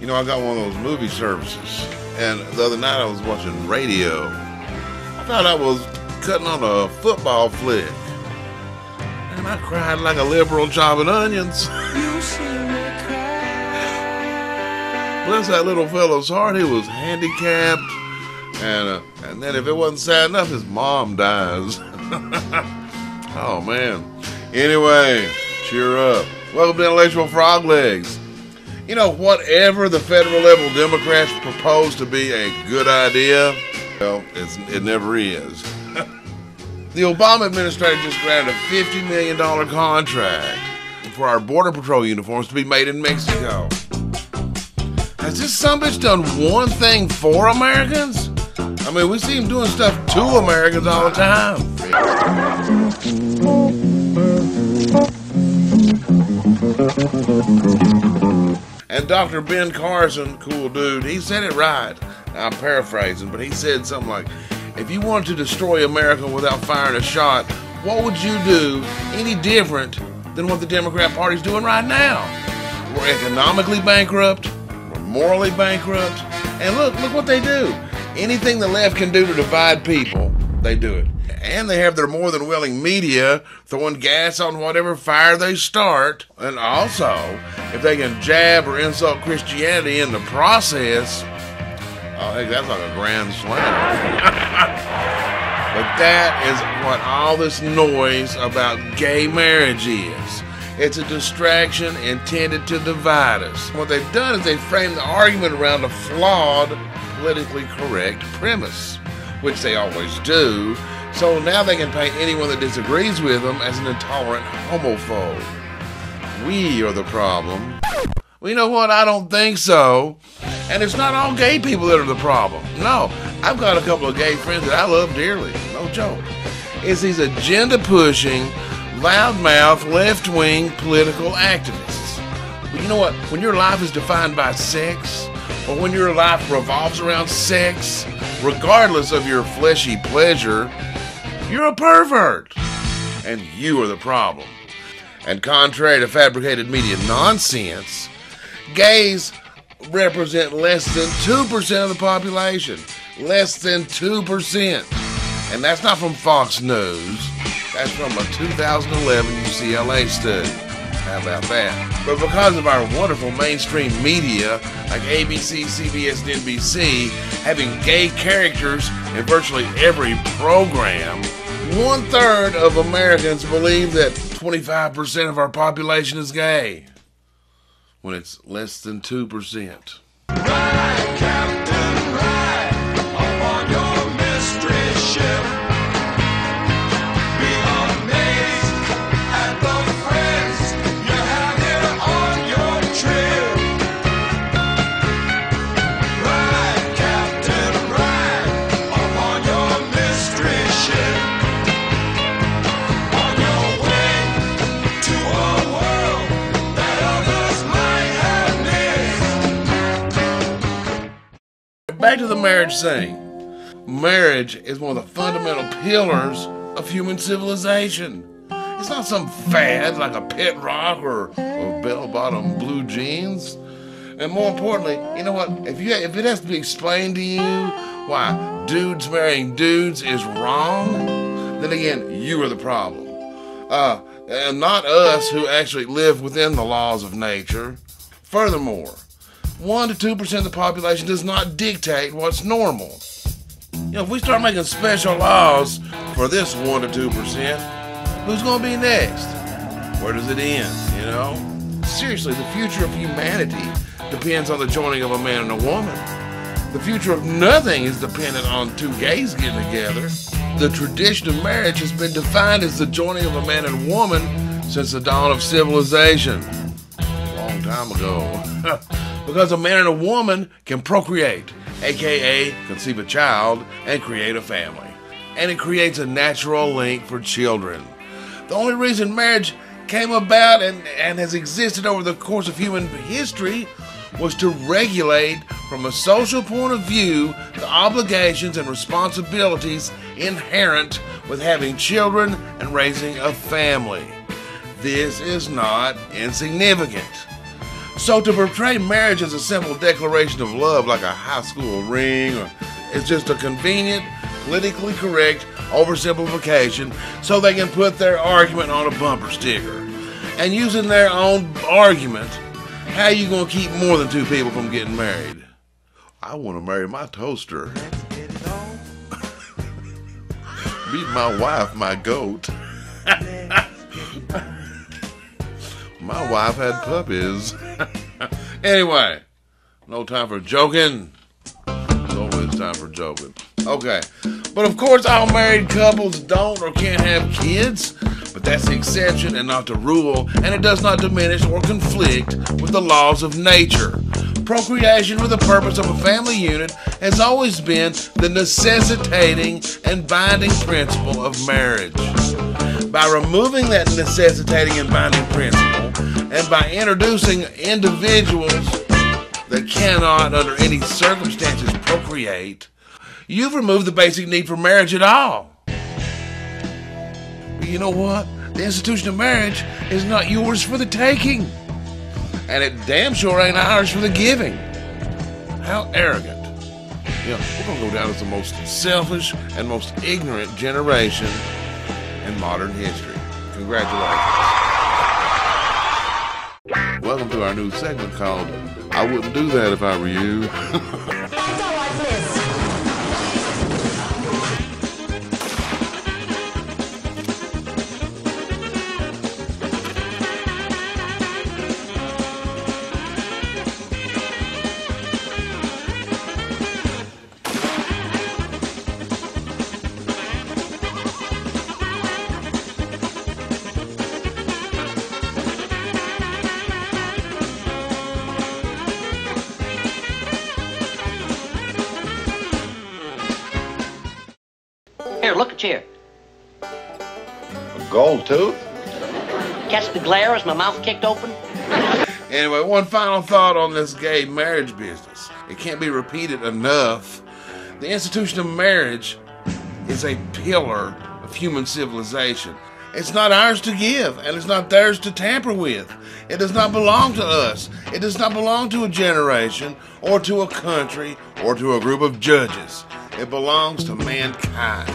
You know, I got one of those movie services, and the other night I was watching radio. I thought I was cutting on a football flick, and I cried like a liberal chopping onions. Bless that little fellow's heart, he was handicapped, and then if it wasn't sad enough, his mom dies. Oh man. Anyway, cheer up. Welcome to Intellectual Froglegs. You know, whatever the federal level Democrats propose to be a good idea, well, it never is. The Obama administration just granted a $50 million contract for our Border Patrol uniforms to be made in Mexico. Has this sumbitch done one thing for Americans? I mean, we see him doing stuff to Americans all the time. And Dr. Ben Carson, cool dude, he said it right. Now, I'm paraphrasing, but he said something like, if you wanted to destroy America without firing a shot, what would you do any different than what the Democrat Party's doing right now? We're economically bankrupt, we're morally bankrupt, and look what they do. Anything the left can do to divide people, they do it. And they have their more than willing media throwing gas on whatever fire they start. And also, if they can jab or insult Christianity in the process, I think that's like a grand slam. But that is what all this noise about gay marriage is. It's a distraction intended to divide us. What they've done is they've framed the argument around a flawed, politically correct premise, which they always do. So now they can paint anyone that disagrees with them as an intolerant homophobe. We are the problem. Well, you know what? I don't think so. And it's not all gay people that are the problem. No, I've got a couple of gay friends that I love dearly. No joke. It's these agenda-pushing, loudmouth, left-wing political activists. But you know what? When your life is defined by sex, or when your life revolves around sex, regardless of your fleshy pleasure, you're a pervert. And you are the problem. And contrary to fabricated media nonsense, gays represent less than 2% of the population. Less than 2%. And that's not from Fox News. That's from a 2011 UCLA study. How about that? But because of our wonderful mainstream media, like ABC, CBS, and NBC, having gay characters in virtually every program, 1/3 of Americans believe that 25% of our population is gay, when it's less than 2%. Ride, Captain, ride upon your mystery ship. Be amazed at the friends you have here on your trip. Ride, Captain, ride upon your mystery ship. On your way to a world that others might have missed. Back to the marriage thing. Marriage is one of the fundamental pillars of human civilization. It's not some fad like a pet rock or bell-bottom blue jeans. And more importantly, you know what? If it has to be explained to you why dudes marrying dudes is wrong, then again, you are the problem. And not us who actually live within the laws of nature. Furthermore, 1 to 2% of the population does not dictate what's normal. You know, if we start making special laws for this 1 to 2%, who's going to be next? Where does it end, you know? Seriously, the future of humanity depends on the joining of a man and a woman. The future of nothing is dependent on two gays getting together. The tradition of marriage has been defined as the joining of a man and woman since the dawn of civilization. A long time ago. Because a man and a woman can procreate, aka conceive a child and create a family. And it creates a natural link for children. The only reason marriage came about and has existed over the course of human history was to regulate, from a social point of view, the obligations and responsibilities inherent with having children and raising a family. This is not insignificant. So to portray marriage as a simple declaration of love like a high school ring, or it's just a convenient, politically correct oversimplification so they can put their argument on a bumper sticker. And using their own argument, how you gonna keep more than two people from getting married? I want to marry my toaster. Beat my wife, my goat. My wife had puppies. Anyway, no time for joking. There's always time for joking. Okay, but of course all married couples don't or can't have kids, but that's the exception and not the rule, and it does not diminish or conflict with the laws of nature. Procreation for the purpose of a family unit has always been the necessitating and binding principle of marriage. By removing that necessitating and binding principle, and by introducing individuals that cannot, under any circumstances, procreate, you've removed the basic need for marriage at all. But you know what? The institution of marriage is not yours for the taking. And it damn sure ain't ours for the giving. How arrogant. Yeah, we're going to go down as the most selfish and most ignorant generation in modern history. Congratulations. Welcome to our new segment called I Wouldn't Do That If I Were You. Here, look at you. A gold tooth? Catch the glare as my mouth kicked open? Anyway, one final thought on this gay marriage business. It can't be repeated enough. The institution of marriage is a pillar of human civilization. It's not ours to give, and it's not theirs to tamper with. It does not belong to us. It does not belong to a generation, or to a country, or to a group of judges. It belongs to mankind.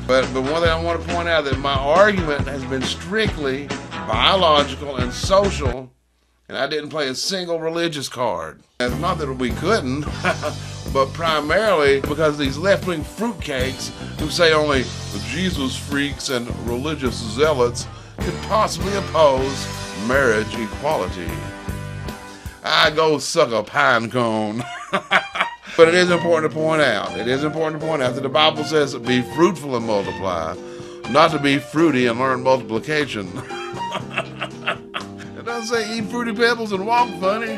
But one thing I want to point out that my argument has been strictly biological and social, and I didn't play a single religious card. And it's not that we couldn't, but primarily because these left-wing fruitcakes who say only the Jesus freaks and religious zealots could possibly oppose marriage equality. I go suck a pine cone. But it is important to point out, that the Bible says to be fruitful and multiply, not to be fruity and learn multiplication. It doesn't say eat fruity pebbles and walk funny.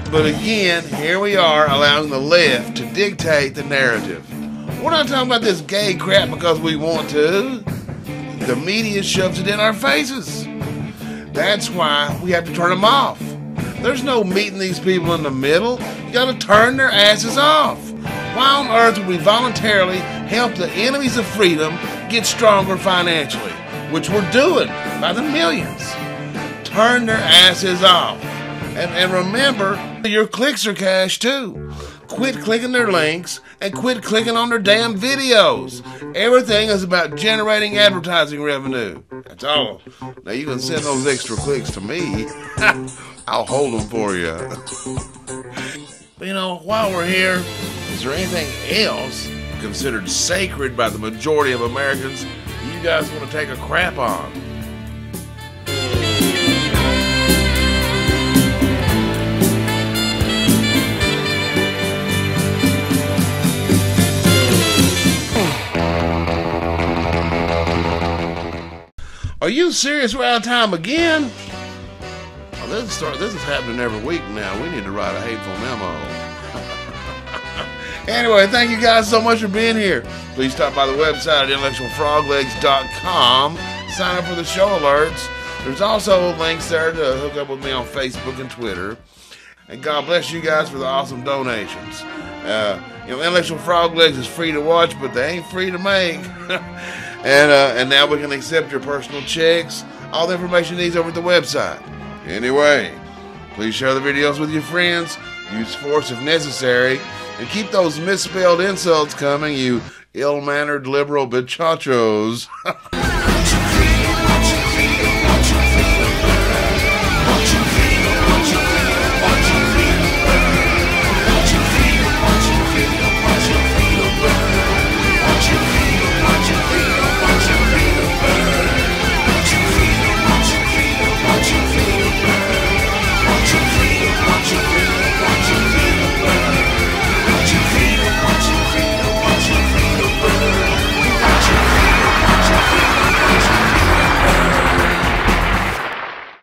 But again, here we are allowing the left to dictate the narrative. We're not talking about this gay crap because we want to. The media shoves it in our faces. That's why we have to turn them off. There's no meeting these people in the middle. You gotta turn their asses off. Why on earth would we voluntarily help the enemies of freedom get stronger financially? Which we're doing by the millions. Turn their asses off. And remember, your clicks are cash too. Quit clicking their links and quit clicking on their damn videos. Everything is about generating advertising revenue. That's all. Now you can send those extra clicks to me. I'll hold them for you. But you know, while we're here, is there anything else considered sacred by the majority of Americans you guys want to take a crap on? Are you serious? We're out of time again? Oh, this is happening every week now. We need to write a hateful memo. Anyway, thank you guys so much for being here. Please stop by the website at intellectualfroglegs.com. Sign up for the show alerts. There's also links there to hook up with me on Facebook and Twitter. And God bless you guys for the awesome donations. Intellectual Froglegs is free to watch, but they ain't free to make. And now we can accept your personal checks. All the information is over at the website. Anyway, please share the videos with your friends. Use force if necessary. And keep those misspelled insults coming, you ill-mannered liberal bichachos.